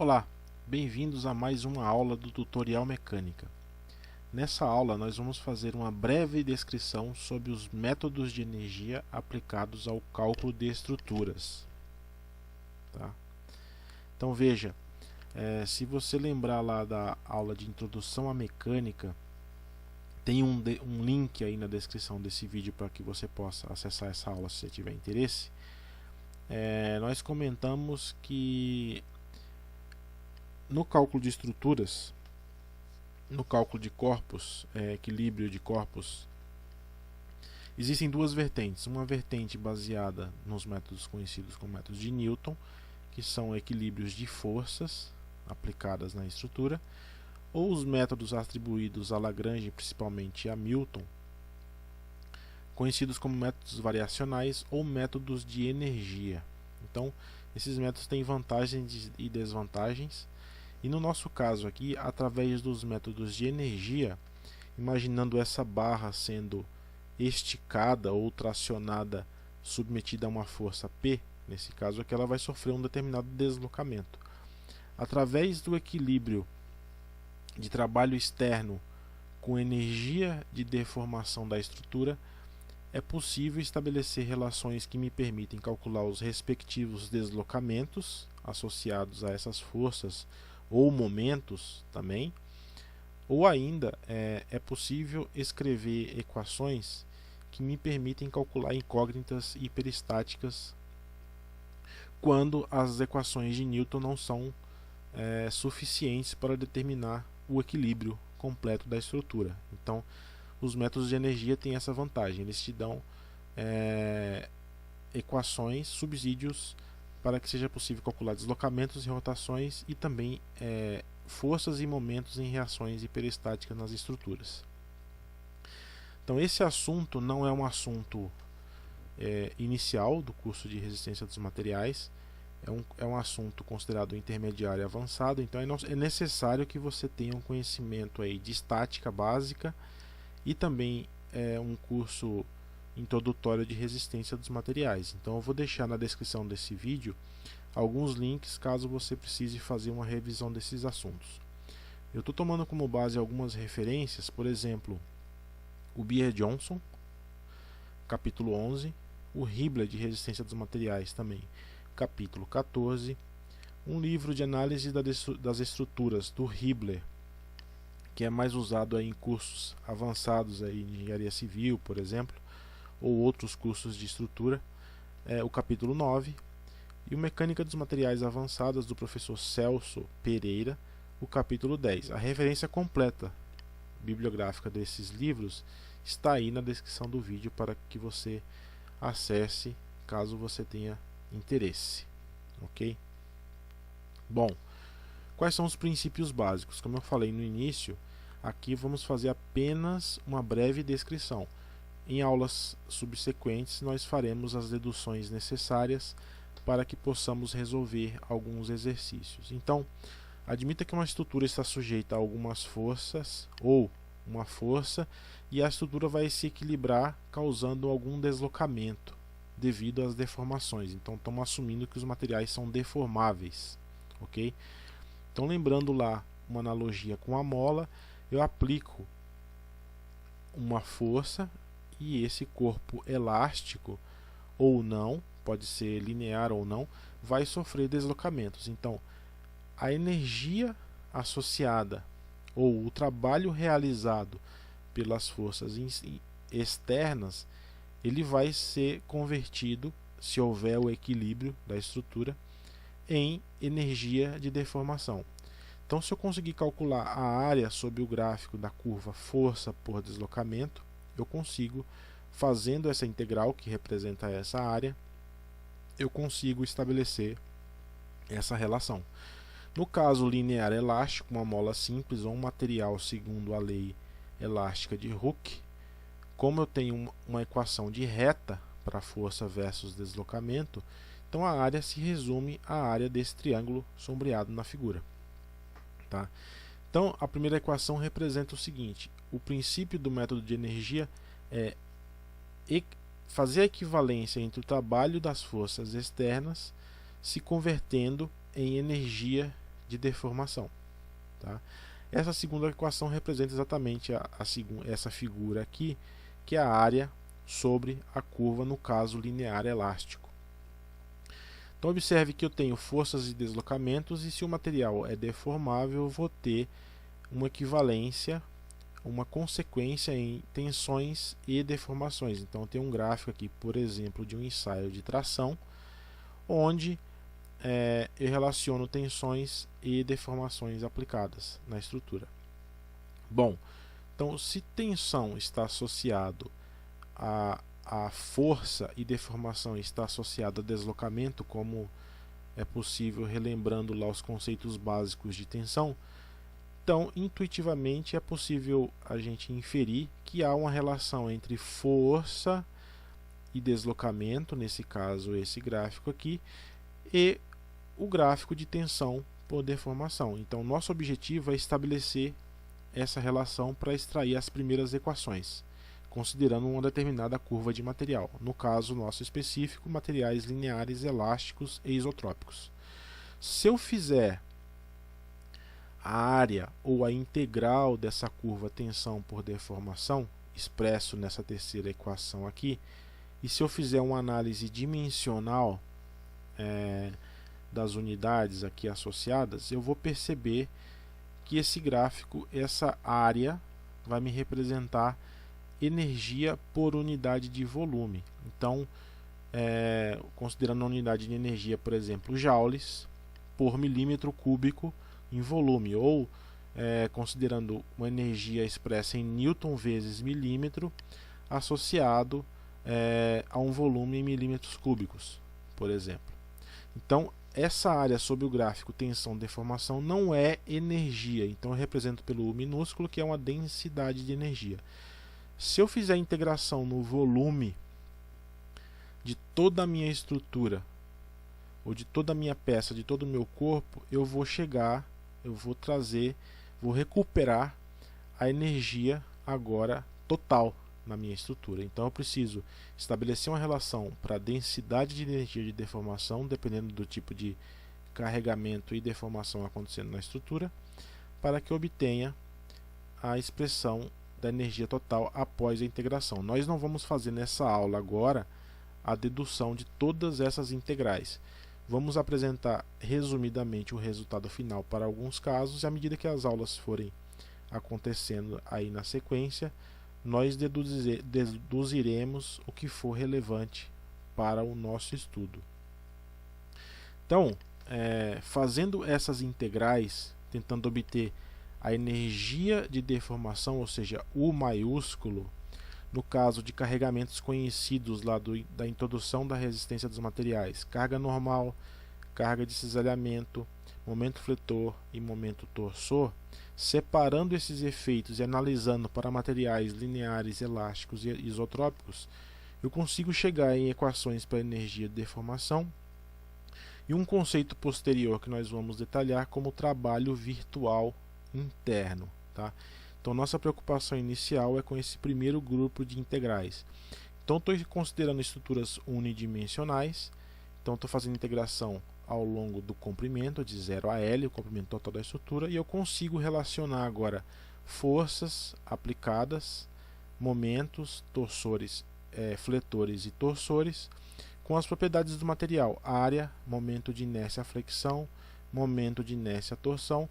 Olá, bem-vindos a mais uma aula do Tutorial Mecânica. Nessa aula nós vamos fazer uma breve descrição sobre os métodos de energia aplicados ao cálculo de estruturas. Tá? Então veja, se você lembrar lá da aula de introdução à mecânica, tem um link aí na descrição desse vídeo para que você possa acessar essa aula se você tiver interesse. Nós comentamos que no cálculo de estruturas, no cálculo de corpos, equilíbrio de corpos, existem duas vertentes. Uma vertente baseada nos métodos conhecidos como métodos de Newton, que são equilíbrios de forças aplicadas na estrutura, ou os métodos atribuídos a Lagrange, principalmente a Milton, conhecidos como métodos variacionais ou métodos de energia. Então, esses métodos têm vantagens e desvantagens. E no nosso caso aqui, através dos métodos de energia, imaginando essa barra sendo esticada ou tracionada, submetida a uma força P, nesse caso aqui ela vai sofrer um determinado deslocamento. Através do equilíbrio de trabalho externo com energia de deformação da estrutura, é possível estabelecer relações que me permitem calcular os respectivos deslocamentos associados a essas forças ou momentos também, ou ainda é possível escrever equações que me permitem calcular incógnitas hiperestáticas quando as equações de Newton não são suficientes para determinar o equilíbrio completo da estrutura. Então, os métodos de energia têm essa vantagem, eles te dão equações, subsídios, para que seja possível calcular deslocamentos e rotações e também forças e momentos em reações hiperestáticas nas estruturas. Então esse assunto não é um assunto inicial do curso de resistência dos materiais, é um assunto considerado intermediário e avançado, então é necessário que você tenha um conhecimento aí de estática básica e também um curso introdutório de resistência dos materiais. Então eu vou deixar na descrição desse vídeo alguns links caso você precise fazer uma revisão desses assuntos. Eu estou tomando como base algumas referências, por exemplo, o Beer-Johnson, capítulo 11, o Hibbeler de resistência dos materiais também, capítulo 14, um livro de análise das estruturas do Hibbeler, que é mais usado aí em cursos avançados aí em engenharia civil, por exemplo, ou outros cursos de estrutura, o capítulo 9, e o Mecânica dos Materiais Avançadas do professor Celso Pereira, o capítulo 10. A referência completa bibliográfica desses livros está aí na descrição do vídeo para que você acesse caso você tenha interesse, ok? Bom, quais são os princípios básicos? Como eu falei no início, aqui vamos fazer apenas uma breve descrição. Em aulas subsequentes, nós faremos as deduções necessárias para que possamos resolver alguns exercícios. Então, admita que uma estrutura está sujeita a algumas forças ou uma força e a estrutura vai se equilibrar causando algum deslocamento devido às deformações. Então, estamos assumindo que os materiais são deformáveis, ok? Então, lembrando lá uma analogia com a mola, eu aplico uma força e esse corpo elástico ou não, pode ser linear ou não, vai sofrer deslocamentos. Então, a energia associada ou o trabalho realizado pelas forças externas, ele vai ser convertido, se houver o equilíbrio da estrutura, em energia de deformação. Então, se eu conseguir calcular a área sob o gráfico da curva força por deslocamento, eu consigo, fazendo essa integral que representa essa área, eu consigo estabelecer essa relação. No caso linear elástico, uma mola simples ou um material segundo a lei elástica de Hooke, como eu tenho uma equação de reta para força versus deslocamento, então a área se resume à área desse triângulo sombreado na figura. Tá? Então a primeira equação representa o seguinte: o princípio do método de energia é fazer a equivalência entre o trabalho das forças externas se convertendo em energia de deformação. Tá? Essa segunda equação representa exatamente essa figura aqui, que é a área sobre a curva, no caso linear elástico. Então observe que eu tenho forças e deslocamentos, e se o material é deformável, eu vou ter uma equivalência, uma consequência em tensões e deformações. Então eu tenho um gráfico aqui, por exemplo, de um ensaio de tração, onde eu relaciono tensões e deformações aplicadas na estrutura. Bom, então se tensão está associado a força e deformação está associada a deslocamento, como é possível relembrando lá os conceitos básicos de tensão, então intuitivamente é possível a gente inferir que há uma relação entre força e deslocamento, nesse caso esse gráfico aqui, e o gráfico de tensão por deformação. Então nosso objetivo é estabelecer essa relação para extrair as primeiras equações, considerando uma determinada curva de material, no caso nosso específico, materiais lineares, elásticos e isotrópicos. Se eu fizer a área ou a integral dessa curva tensão por deformação, expresso nessa terceira equação aqui, e se eu fizer uma análise dimensional das unidades aqui associadas, eu vou perceber que esse gráfico, essa área, vai me representar energia por unidade de volume. Então, considerando a unidade de energia, por exemplo, joules por milímetro cúbico em volume, ou considerando uma energia expressa em newton vezes milímetro associado a um volume em milímetros cúbicos, por exemplo. Então, essa área sobre o gráfico tensão-deformação não é energia, então eu represento pelo U minúsculo, que é uma densidade de energia. Se eu fizer a integração no volume de toda a minha estrutura, ou de toda a minha peça, de todo o meu corpo, eu vou recuperar a energia agora total na minha estrutura. Então eu preciso estabelecer uma relação para a densidade de energia de deformação, dependendo do tipo de carregamento e deformação acontecendo na estrutura, para que eu obtenha a expressão da energia total após a integração. Nós não vamos fazer nessa aula agora a dedução de todas essas integrais. Vamos apresentar resumidamente o resultado final para alguns casos, e à medida que as aulas forem acontecendo aí na sequência, nós deduziremos o que for relevante para o nosso estudo. Então, fazendo essas integrais, tentando obter a energia de deformação, ou seja, U maiúsculo, no caso de carregamentos conhecidos lá da introdução da resistência dos materiais, carga normal, carga de cisalhamento, momento fletor e momento torsor, separando esses efeitos e analisando para materiais lineares, elásticos e isotrópicos, eu consigo chegar em equações para energia de deformação e um conceito posterior que nós vamos detalhar como trabalho virtual interno. Tá? Então nossa preocupação inicial é com esse primeiro grupo de integrais. Então estou considerando estruturas unidimensionais, então estou fazendo integração ao longo do comprimento de 0 a L, o comprimento total da estrutura, e eu consigo relacionar agora forças aplicadas, momentos, torsores, fletores e torsores, com as propriedades do material, área, momento de inércia flexão, momento de inércia torção,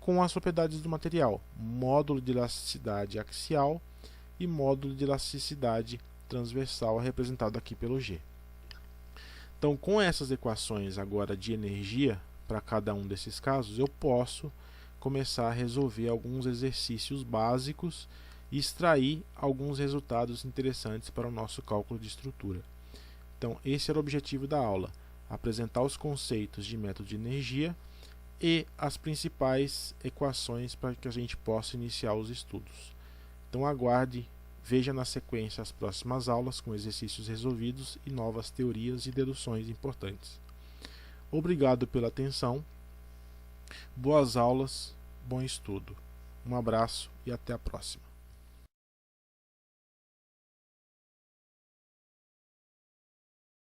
com as propriedades do material, módulo de elasticidade axial e módulo de elasticidade transversal, representado aqui pelo G. Então, com essas equações agora de energia, para cada um desses casos, eu posso começar a resolver alguns exercícios básicos e extrair alguns resultados interessantes para o nosso cálculo de estrutura. Então, esse era o objetivo da aula, apresentar os conceitos de método de energia e as principais equações para que a gente possa iniciar os estudos. Então aguarde, veja na sequência as próximas aulas com exercícios resolvidos e novas teorias e deduções importantes. Obrigado pela atenção, boas aulas, bom estudo. Um abraço e até a próxima.